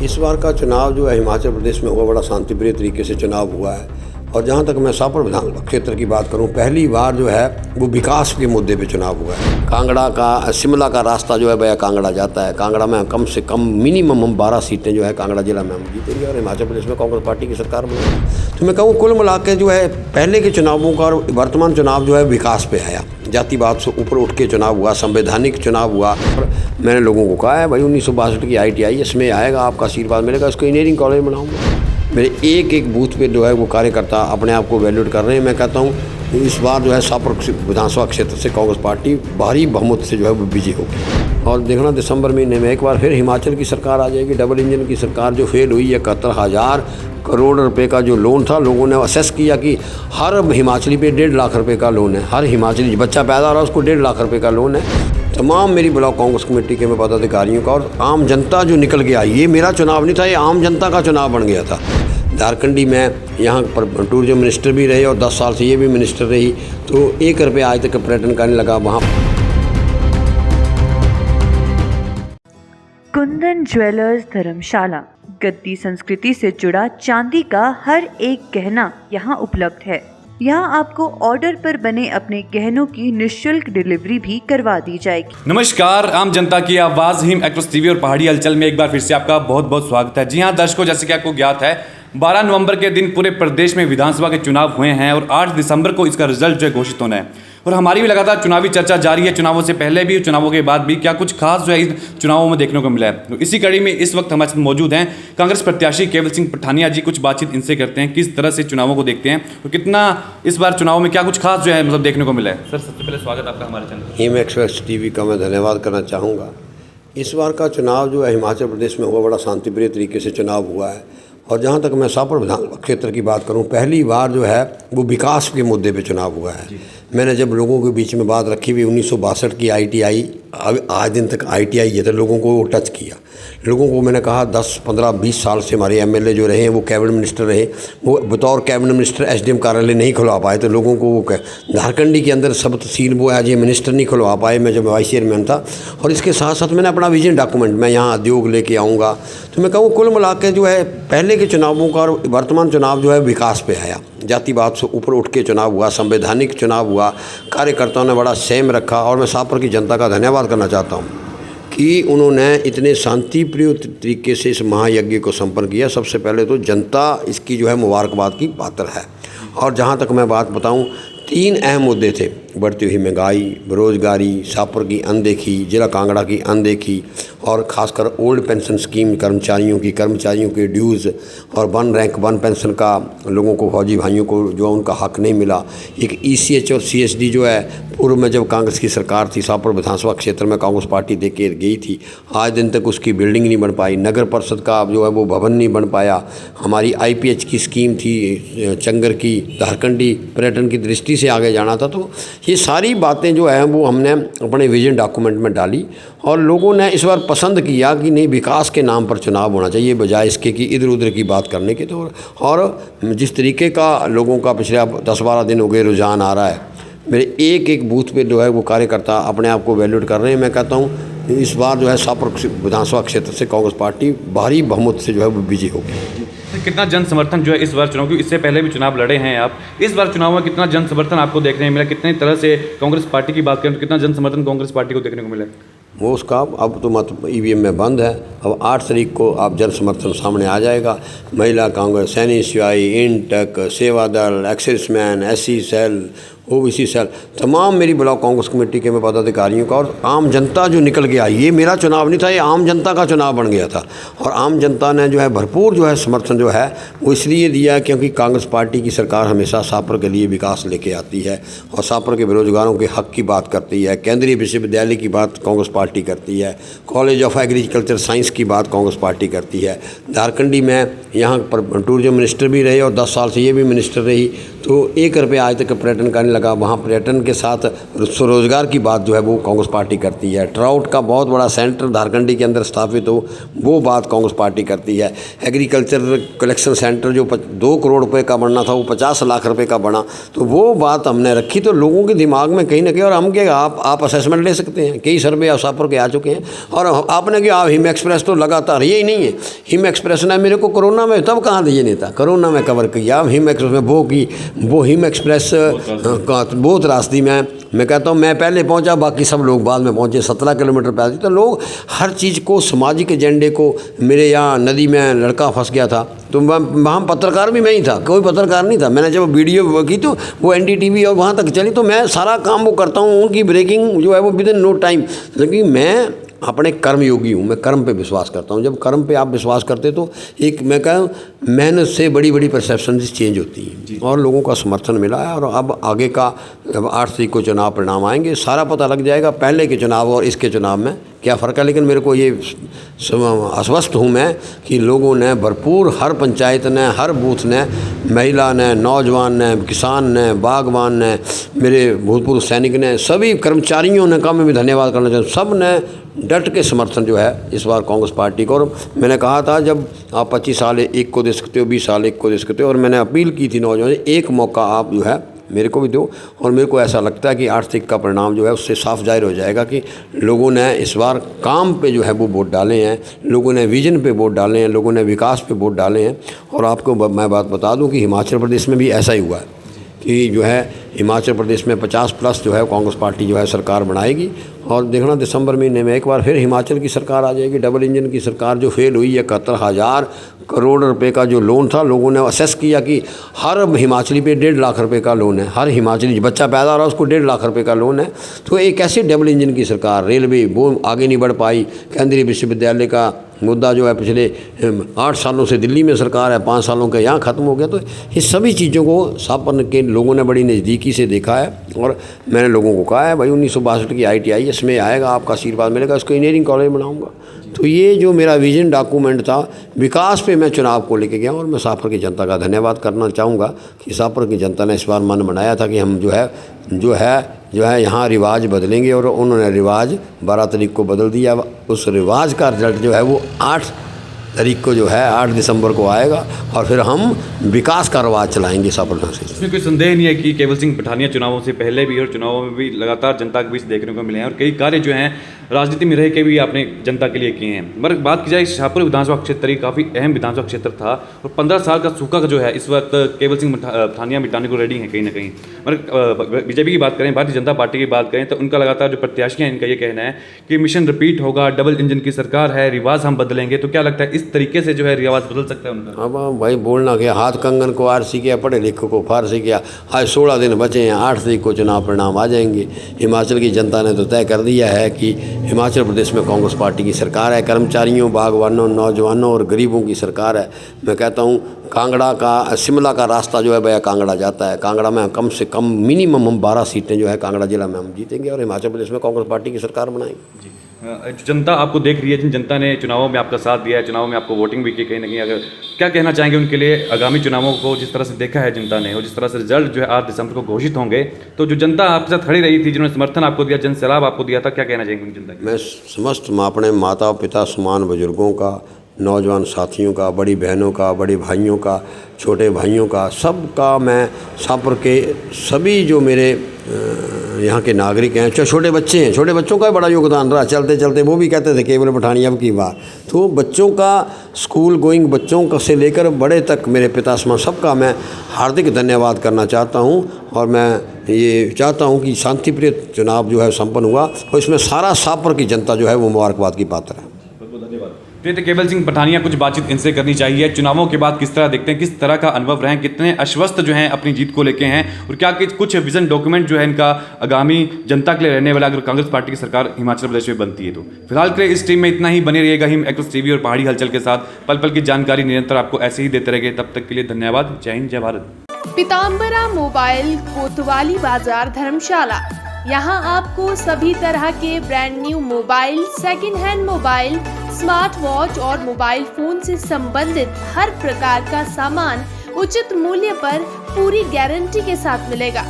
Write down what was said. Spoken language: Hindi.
इस बार का चुनाव जो है हिमाचल प्रदेश में हुआ, बड़ा शांतिप्रिय तरीके से चुनाव हुआ है। और जहाँ तक मैं शाहपुर विधानसभा क्षेत्र की बात करूँ, पहली बार जो है वो विकास के मुद्दे पे चुनाव हुआ है। कांगड़ा का शिमला का रास्ता जो है वह कांगड़ा जाता है। कांगड़ा में कम से कम मिनिमम हम 12 सीटें जो है कांगड़ा जिला में हम जीतेंगे और हिमाचल प्रदेश में कांग्रेस पार्टी की सरकार बनेगी। तो मैं कहूँ कुल मिला के जो है पहले के चुनावों का और वर्तमान चुनाव जो है विकास पे आया, जातिवाद से ऊपर उठ के चुनाव हुआ, संवैधानिक चुनाव हुआ। और मैंने लोगों को कहा है भाई 1962 की ITI इसमें आएगा, आपका आशीर्वाद मिलेगा, इसको इंजीनियरिंग कॉलेज बनाऊंगा। मेरे एक एक बूथ पे जो है वो कार्यकर्ता अपने आप को वैल्यूट कर रहे हैं। मैं कहता हूँ इस बार जो है शाहपुर विधानसभा क्षेत्र से कांग्रेस पार्टी भारी बहुमत से जो है वो विजयी होगी। और देखना दिसंबर महीने में एक बार फिर हिमाचल की सरकार आ जाएगी, डबल इंजन की सरकार जो फेल हुई। 71,000 करोड़ रुपए का जो लोन था, लोगों ने असेस किया कि हर हिमाचली पे 1.5 लाख रुपए का लोन है। हर हिमाचली बच्चा पैदा हो रहा है उसको 1.5 लाख रुपए का लोन है। तमाम मेरी ब्लॉक कांग्रेस कमेटी के मैं पदाधिकारियों का और आम जनता जो निकल के आई, ये मेरा चुनाव नहीं था, ये आम जनता का चुनाव बन गया था। झारखंडी में यहाँ पर टूरिज्म मिनिस्टर भी रहे और 10 साल से ये भी मिनिस्टर रही, तो 1 रुपया आज तक पर्यटन करने लगा वहाँ। कुंदन ज्वेलर्स धर्मशाला गद्दी संस्कृति से जुड़ा चांदी का हर एक गहना यहाँ उपलब्ध है। यहाँ आपको ऑर्डर पर बने अपने गहनों की निःशुल्क डिलीवरी भी करवा दी जाएगी। नमस्कार, आम जनता की आवाज हिम एक्सप्रेस टीवी और पहाड़ी हलचल में एक बार फिर से आपका बहुत बहुत स्वागत है। जी हाँ दर्शकों, जैसे कि आपको ज्ञात है 12 नवंबर के दिन पूरे प्रदेश में विधानसभा के चुनाव हुए हैं और 8 दिसंबर को इसका रिजल्ट जो है घोषित होना है। और हमारी भी लगातार चुनावी चर्चा जारी है, चुनावों से पहले भी, चुनावों के बाद भी क्या कुछ खास जो है इन चुनावों में देखने को मिला है। तो इसी कड़ी में इस वक्त हमारे साथ मौजूद हैं कांग्रेस प्रत्याशी केवल सिंह पठानिया जी। कुछ बातचीत इनसे करते हैं, किस तरह से चुनावों को देखते हैं और कितना इस बार चुनाव में क्या कुछ खास जो है मतलब देखने को मिला है। सर सबसे पहले स्वागत आपका हमारे चैनल हिम एक्सप्रेस टीवी का मैं धन्यवाद करना चाहूँगा। इस बार का चुनाव जो है हिमाचल प्रदेश में हुआ, बड़ा शांतिप्रिय तरीके से चुनाव हुआ है। और जहाँ तक मैं शाहपुर विधानसभा क्षेत्र की बात करूँ, पहली बार जो है वो विकास के मुद्दे पे चुनाव हुआ है। मैंने जब लोगों के बीच में बात रखी हुई 1962 की ITI, आज दिन तक ITI ये तो लोगों को टच किया। लोगों को मैंने कहा 10, 15, 20 साल से हमारे MLA जो रहे हैं वो कैबिनेट मिनिस्टर रहे, वो बतौर कैबिनेट मिनिस्टर SDM कार्यालय नहीं खुलवा पाए। तो लोगों को वो झारखंडी के अंदर सब तहसील वो एज ए मिनिस्टर नहीं खुलवा पाए, मैं जब वाइस चेयरमैन था। और इसके साथ साथ मैंने अपना विजन डॉक्यूमेंट, मैं यहाँ उद्योग लेके आऊँगा। तो मैं कहूँ कुल मिला के जो है पहले के चुनावों का और वर्तमान चुनाव जो है विकास पे आया, जातिवाद से ऊपर उठ के चुनाव हुआ, संवैधानिक चुनाव हुआ। कार्यकर्ताओं ने बड़ा संयम रखा और मैं शाहपुर की जनता का धन्यवाद करना चाहता हूँ कि उन्होंने इतने शांतिप्रिय तरीके से इस महायज्ञ को संपन्न किया। सबसे पहले तो जनता इसकी जो है मुबारकबाद की पात्र है। और जहाँ तक मैं बात बताऊँ, 3 अहम मुद्दे थे: बढ़ती हुई महंगाई, बेरोजगारी, शाहपुर की अनदेखी, जिला कांगड़ा की अनदेखी और ख़ासकर ओल्ड पेंशन स्कीम कर्मचारियों के ड्यूज़ और 1 रैंक 1 पेंशन का लोगों को, फौजी भाइयों को जो उनका हक नहीं मिला। एक ECH और CSD जो है पूर्व में जब कांग्रेस की सरकार थी, शाहपुर विधानसभा क्षेत्र में कांग्रेस पार्टी दे के गई थी, आज दिन तक उसकी बिल्डिंग नहीं बन पाई। नगर परिषद का जो है वो भवन नहीं बन पाया। हमारी IPH की स्कीम थी चंगर की, झारखंडी पर्यटन की दृष्टि से आगे जाना था। तो ये सारी बातें जो हैं वो हमने अपने विजन डॉक्यूमेंट में डाली और लोगों ने इस बार पसंद किया कि नहीं, विकास के नाम पर चुनाव होना चाहिए बजाय इसके कि इधर उधर की बात करने के। तो और जिस तरीके का लोगों का पिछले 10-12 दिन हो गए रुझान आ रहा है, मेरे एक एक बूथ पे जो है वो कार्यकर्ता अपने आप को वैल्यूट कर रहे हैं। मैं कहता हूँ इस बार जो है शाहपुर विधानसभा क्षेत्र से कांग्रेस पार्टी भारी बहुमत से जो है वो विजयी होगी। कितना जन समर्थन जो है इस बार चुनाव, क्योंकि इससे पहले भी चुनाव लड़े हैं आप, इस बार चुनाव में कितना जन समर्थन आपको देखने को मिला? कितनी तरह से कांग्रेस पार्टी की बात करें तो कितना जन समर्थन कांग्रेस पार्टी को देखने को मिला? वो उसका अब तो मत EVM में बंद है। अब 8 तारीख को आप जन समर्थन सामने आ जाएगा। महिला कांग्रेस, NSY, इंटक, सेवा दल, एक्सिसमैन, SC सेल, OBC सेल, तमाम मेरी ब्लॉक कांग्रेस कमेटी के मैं पदाधिकारियों का और आम जनता जो निकल के आई, ये मेरा चुनाव नहीं था, ये आम जनता का चुनाव बन गया था। और आम जनता ने जो है भरपूर जो है समर्थन जो है वो इसलिए दिया क्योंकि कांग्रेस पार्टी की सरकार हमेशा शाहपुर के लिए विकास लेके आती है और शाहपुर के बेरोजगारों के हक की बात करती है। केंद्रीय विश्वविद्यालय की बात कांग्रेस पार्टी करती है। कॉलेज ऑफ एग्रीकल्चर साइंस की बात कांग्रेस पार्टी करती है। झारखंडी में यहाँ पर टूरिज्म मिनिस्टर भी रहे और 10 साल से ये भी मिनिस्टर रही, तो 1 रुपया आज तक पर्यटन करने लगा, वहाँ पर्यटन के साथ स्वरोजगार की बात जो है वो कांग्रेस पार्टी करती है। ट्राउट का बहुत बड़ा सेंटर झारखंडी के अंदर स्थापित हो, वो बात कांग्रेस पार्टी करती है। एग्रीकल्चर कलेक्शन सेंटर जो 2 करोड़ रुपए का बनना था वो 50 लाख रुपए का बना, तो वो बात हमने रखी। तो लोगों के दिमाग में कहीं ना कहीं, और हम क्या, आप असेसमेंट ले सकते हैं, कई सर्वे आप शाहपुर के आ चुके हैं। और आपने क्या, हिम एक्सप्रेस तो लगातार, यही नहीं है हिम एक्सप्रेस ने मेरे को कोरोना में तब कहाँ दिए नहीं था, कोरोना में कवर किया हिम एक्सप्रेस में, वो हिम एक्सप्रेस बहुत रास्ते में, मैं कहता हूँ मैं पहले पहुँचा, बाकी सब लोग बाद में पहुँचे, 17 किलोमीटर पैदल। तो लोग हर चीज़ को, सामाजिक एजेंडे को, मेरे यहाँ नदी में लड़का फंस गया था तो वहाँ पत्रकार भी मैं ही था, कोई पत्रकार नहीं था। मैंने जब वीडियो की तो वो NDTV और वहाँ तक चली, तो मैं सारा काम वो करता हूँ, उनकी ब्रेकिंग जो है वो विदिन नो टाइम, क्योंकि मैं अपने कर्म योगी हूँ, मैं कर्म पे विश्वास करता हूँ। जब कर्म पे आप विश्वास करते तो एक, मैं कहूँ, मेहनत से बड़ी बड़ी परसेप्शन चेंज होती है और लोगों का समर्थन मिला है। और अब आगे का, जब 8 तारीख को चुनाव परिणाम आएंगे, सारा पता लग जाएगा पहले के चुनाव और इसके चुनाव में क्या फ़र्क है। लेकिन मेरे को ये आश्वस्त हूँ मैं कि लोगों ने भरपूर, हर पंचायत ने, हर बूथ ने, महिला ने, नौजवान ने, किसान ने, बागवान ने, मेरे भूतपूर्व सैनिक ने, सभी कर्मचारियों ने, का मैं भी धन्यवाद करना चाहता हूँ, सब ने डट के समर्थन जो है इस बार कांग्रेस पार्टी को। और मैंने कहा था जब आप 25 साल एक को दे सकते हो, 20 साल एक को दे सकते हो, और मैंने अपील की थी नौजवान, एक मौका आप जो है मेरे को भी दो। और मेरे को ऐसा लगता है कि 8 तारीख का परिणाम जो है उससे साफ जाहिर हो जाएगा कि लोगों ने इस बार काम पे जो है वो वोट डाले हैं, लोगों ने विजन पे वोट डाले हैं, लोगों ने विकास पे वोट डाले हैं। और आपको मैं बात बता दूं कि हिमाचल प्रदेश में भी ऐसा ही हुआ है कि जो है हिमाचल प्रदेश में 50+ जो है कांग्रेस पार्टी जो है सरकार बनाएगी। और देखना दिसंबर महीने में एक बार फिर हिमाचल की सरकार आ जाएगी, डबल इंजन की सरकार जो फेल हुई है। 71,000 करोड़ रुपए का जो लोन था, लोगों ने असेस किया कि हर हिमाचली पे 1.5 लाख रुपए का लोन है, हर हिमाचली बच्चा पैदा हो रहा है उसको 1.5 लाख रुपए का लोन है। तो एक ऐसी डबल इंजन की सरकार, रेलवे वो आगे नहीं बढ़ पाई, केंद्रीय विश्वविद्यालय का मुद्दा जो है पिछले 8 सालों से दिल्ली में सरकार है, 5 सालों के यहाँ ख़त्म हो गया। तो ये सभी चीज़ों को शाहपुर के लोगों ने बड़ी नज़दीकी से देखा है। और मैंने लोगों को कहा है भाई 1962 की ITI इसमें आएगा, आपका आशीर्वाद मिलेगा, इसको इंजीनियरिंग कॉलेज बनाऊंगा। तो ये जो मेरा विजन डॉक्यूमेंट था, विकास पे मैं चुनाव को लेके गया। और मैं शाहपुर की जनता का धन्यवाद करना चाहूँगा कि शाहपुर की जनता ने इस बार मन बनाया था कि हम जो है यहाँ रिवाज बदलेंगे। और उन्होंने रिवाज 12 तारीख को बदल दिया। उस रिवाज का रिजल्ट जो है वो 8 तारीख को जो है 8 दिसंबर को आएगा और फिर हम विकास का रिवाज चलाएंगे सफलता से। इसमें कोई संदेह नहीं है कि केवल सिंह पठानिया चुनावों से पहले भी और चुनावों में भी लगातार जनता के बीच देखने को मिले हैं और कई कार्य जो हैं राजनीति में रह के भी आपने जनता के लिए किए हैं। मगर बात की जाए शाहपुर विधानसभा क्षेत्र काफ़ी अहम विधानसभा क्षेत्र था और 15 साल का सूखा जो है इस वक्त केवल सिंह पठानिया मिटाने को रेडी हैं कहीं ना कहीं। मगर बीजेपी की बात करें, भारतीय जनता पार्टी की बात करें तो उनका लगातार जो प्रत्याशी हैं इनका ये कहना है कि मिशन रिपीट होगा, डबल इंजन की सरकार है, रिवाज हम बदलेंगे। तो क्या लगता है इस तरीके से जो है रिवाज बदल सकता है उनका? अब भाई बोलना क्या, हाथ कंगन को आरसी किया, पढ़े लिखे को फारसी किया। आज 16 दिन बचे हैं, 8 तारीख को चुनाव परिणाम आ जाएंगे। हिमाचल की जनता ने तो तय कर दिया है कि हिमाचल प्रदेश में कांग्रेस पार्टी की सरकार है, कर्मचारियों, बागवानों, नौजवानों और गरीबों की सरकार है। मैं कहता हूँ कांगड़ा का, शिमला का रास्ता जो है भैया कांगड़ा जाता है। कांगड़ा में कम से कम मिनिमम हम 12 सीटें जो है कांगड़ा जिला में हम जीतेंगे और हिमाचल प्रदेश में कांग्रेस पार्टी की सरकार बनाएंगे। जनता आपको देख रही है, जिन जनता ने चुनावों में आपका साथ दिया है, चुनावों में आपको वोटिंग भी की, कहीं ना कहीं अगर क्या कहना चाहेंगे उनके लिए? आगामी चुनावों को जिस तरह से देखा है जनता ने और जिस तरह से रिजल्ट जो है 8 दिसंबर को घोषित होंगे, तो जो जनता आपके साथ खड़ी रही थी, जिन्होंने समर्थन आपको दिया, जन सैलाब आपको दिया था, क्या कहना चाहेंगे जनता के? मैं समस्त अपने माता पिता समान बुजुर्गों का, नौजवान साथियों का, बड़ी बहनों का, बड़े भाइयों का, छोटे भाइयों का, सबका मैं शाहपुर के सभी जो मेरे यहाँ के नागरिक हैं, छोटे बच्चे हैं, छोटे बच्चों का बड़ा योगदान रहा। चलते चलते वो भी कहते थे केवल पठानिया की बात। तो बच्चों का, स्कूल गोइंग बच्चों का से लेकर बड़े तक मेरे पिता समान सबका मैं हार्दिक धन्यवाद करना चाहता हूँ। और मैं ये चाहता हूँ कि शांतिप्रिय चुनाव जो है संपन्न हुआ और इसमें सारा शाहपुर की जनता जो है वो मुबारकबाद की पात्र है। तो केवल सिंह पठानिया, कुछ बातचीत इनसे करनी चाहिए। चुनावों के बाद किस तरह देखते हैं, किस तरह का अनुभव रहे, कितने आश्वस्त जो हैं अपनी जीत को लेके हैं और क्या कुछ विजन डॉक्यूमेंट जो है इनका आगामी जनता के लिए रहने वाला अगर कांग्रेस पार्टी की सरकार हिमाचल प्रदेश में बनती है तो? फिलहाल के लिए इस टीम में इतना ही। बने रहिएगा हिम एक्सप्रेस टीवी और पहाड़ी हलचल के साथ। पल पल की जानकारी निरंतर आपको ऐसे ही देते रहेंगे। तब तक के लिए धन्यवाद। जय हिंद, जय भारत। पीताम्बरा मोबाइल, कोतवाली बाजार, धर्मशाला। यहाँ आपको सभी तरह के brand new mobile, second hand mobile, smart watch और मोबाइल फोन से संबंधित हर प्रकार का सामान उचित मूल्य पर पूरी गारंटी के साथ मिलेगा।